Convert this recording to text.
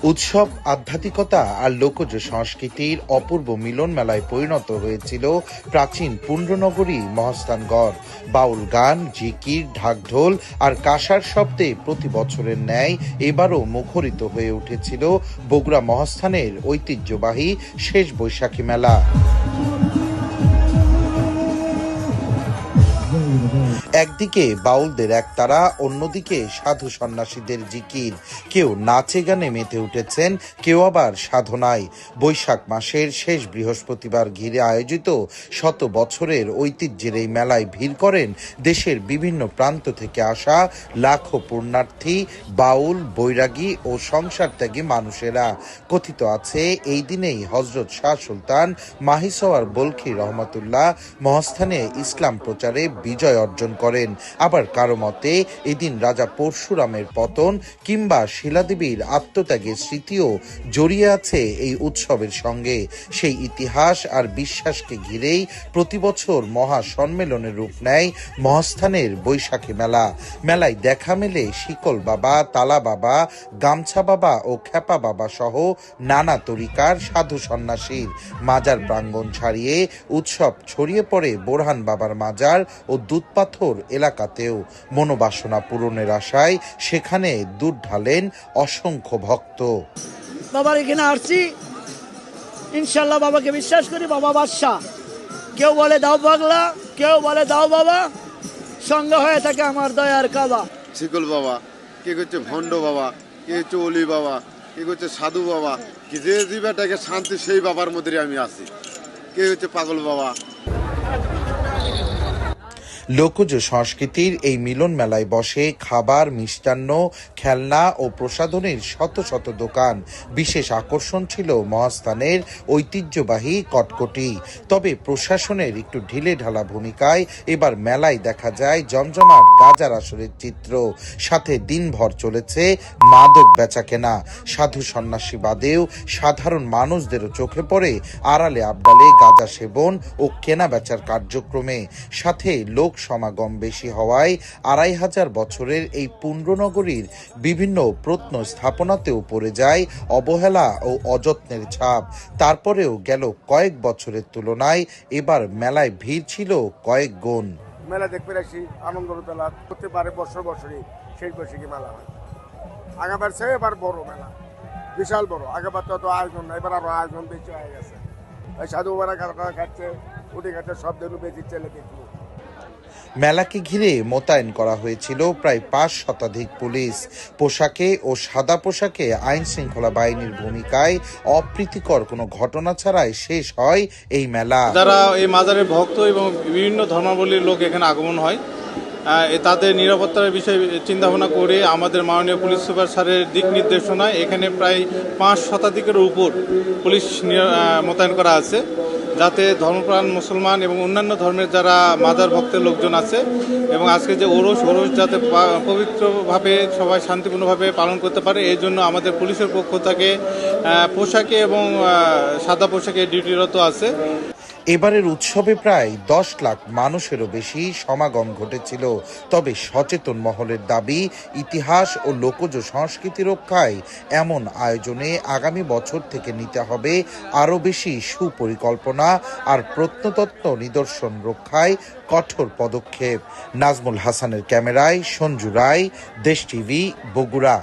উৎসব, আধ্যাত্মিকতা আর লোকজ সংস্কৃতির অপূর্ব মিলন মেলায় পরিণত হয়েছিল প্রাচীন পুণ্ড্রনগরী মহাস্থানগড়। বাউল গান, জিকির, ঢাকঢোল আর কাঁসার শব্দে প্রতি বছরের ন্যায় এবারও মুখরিত হয়ে উঠেছিল বগুড়া মহাস্থানের ঐতিহ্যবাহী শেষ বৈশাখী মেলা। একদিকে বাউলদের একতারা, অন্যদিকে সাধু সন্ন্যাসীদের জিকির। কেউ নাচে গানে মেতে উঠেছেন, কেউ আবার সাধনায়। বৈশাখ মাসের শেষ বৃহস্পতিবার ঘিরে আয়োজিত শত বছরের ঐতিহ্যের এই মেলায় ভিড় করেন দেশের বিভিন্ন প্রান্ত থেকে আসা লাখো পুণ্যার্থী, বাউল, বৈরাগী ও সংসার ত্যাগী মানুষেরা। কথিত আছে এই দিনেই হজরত শাহ সুলতান মাহিসওয়ার বলখি রহমতুল্লাহ মহাস্থানে ইসলাম প্রচারে বিজয় অর্জন করেন। আবার কারো মতে এদিন রাজা পরশুরামের পতন কিংবা শিলাদেবীর আত্মত্যাগের স্মৃতিও জড়িয়ে আছে এই উৎসবের সঙ্গে। সেই ইতিহাস আর বিশ্বাসকে ঘিরেই প্রতি বছর মহা সম্মেলনের রূপ নেয় মহাস্থানের বৈশাখী মেলা। মেলায় দেখা মেলে শিকল বাবা, তালা বাবা, গামছা বাবা ও খেপা বাবা সহ নানা তরিকার সাধু সন্ন্যাসীর। মাজার প্রাঙ্গণ ছাড়িয়ে উৎসব ছড়িয়ে পড়ে বোরহান বাবার মাজার ও দুধপাথর এলাকাতেও। মনোবাসনা পূরণের আশায় সেখানে দুধ ঢালেন অসংখ্য ভক্ত। বাবার এখানে আসছি, ইনশাল্লাহ বাবাকে বিশ্বাস করি, বাবা বাদশা। কেউ বলে দাও পাগলা, কেউ বলে দাও বাবা, সঙ্গে হয়ে থাকে আমার দয়ার কাবা। শিকল বাবা, কে করছে ভণ্ড বাবা, কে হচ্ছে অলি বাবা, কে করছে সাধু বাবা, কি যে জীবাটাকে শান্তি সেই বাবার মধ্যে আমি আছি। কে হচ্ছে পাগল বাবা। লোকজ সংস্কৃতির এই মিলন মেলায় বসে খাবার, মিষ্টান্ন, খেলনা ও প্রসাধনীর শত শত দোকান। বিশেষ আকর্ষণ ছিল মহাস্থানের ঐতিহ্যবাহী কটকটি। তবে প্রশাসনের একটু ঢিলে ঢালা ভূমিকায় এবার মেলায় দেখা যায় জমজমাট গাজার আসরের চিত্র। সাথে দিনভর চলেছে মাদক বেচাকেনা। সাধু সন্ন্যাসী বাদেও সাধারণ মানুষদেরও চোখে পড়ে আড়ালে আবডালে গাঁজা সেবন ও কেনা বেচার কার্যক্রমে। সাথে লোক সমাগম বেশি হওয়ায় ২৫০০ বছরের এই পুণ্ড্রনগরীর বিভিন্ন প্রত্ন স্থাপনাতেও পড়ে যায় অবহেলা ও অযত্নের ছাপ। তারপরেও গেল কয়েক বছরের তুলনায় এবার মেলায় ভিড় ছিল কয়েক গুণ। মেলা দেখতে আসি, আনন্দ করতে পারে বছরই শেষ বৈশাখী মেলা হয়। আগাবার চেয়ে এবার বড় মেলা, বিশাল বড়। আগেবার তো আয়োজন না, এবার আরো আয়োজন বেশি হয়ে গেছে। সাধু বাবারা খাচ্ছে, উঠে খাচ্ছে, সব দিন বেশি ছেলে দেখলো। মেলাকে ঘিরে মোতায়েন করা হয়েছিল প্রায় ৫ শতাধিক পুলিশ। পোশাকে ও সাদা পোশাকে আইন শৃঙ্খলা বাহিনীর ভূমিকায় অপ্রীতিকর কোনো ঘটনা ছাড়াই শেষ হয় এই মেলা। যারা এই মাজারের ভক্ত এবং বিভিন্ন ধর্মাবলীর লোক এখানে আগমন হয়, তাদের নিরাপত্তার বিষয়ে চিন্তাভাবনা করে আমাদের মাননীয় পুলিশ সুপার স্যারের দিক নির্দেশনায় এখানে প্রায় ৫ শতাধিকের উপর পুলিশ মোতায়েন করা আছে, যাতে ধর্মপ্রাণ মুসলমান এবং অন্যান্য ধর্মের যারা মাজার ভক্তের লোকজন আছে এবং আজকে যে ওরস যাতে পবিত্রভাবে সবাই শান্তিপূর্ণভাবে পালন করতে পারে, এই জন্য আমাদের পুলিশের পক্ষ থেকে পোশাকে এবং সাদা পোশাকে ডিউটিরত আছে। এবারের উৎসবে প্রায় ১০ লাখ মানুষেরও বেশি সমাগম ঘটেছিল। তবে সচেতন মহলের দাবি, ইতিহাস ও লোকজ সংস্কৃতি রক্ষায় এমন আয়োজনে আগামী বছর থেকে নিতে হবে আরও বেশি সুপরিকল্পনা আর প্রত্নতত্ত্ব নিদর্শন রক্ষায় কঠোর পদক্ষেপ। নাজমুল হাসানের ক্যামেরায় সঞ্জু রায়, দেশ টিভি, বগুড়া।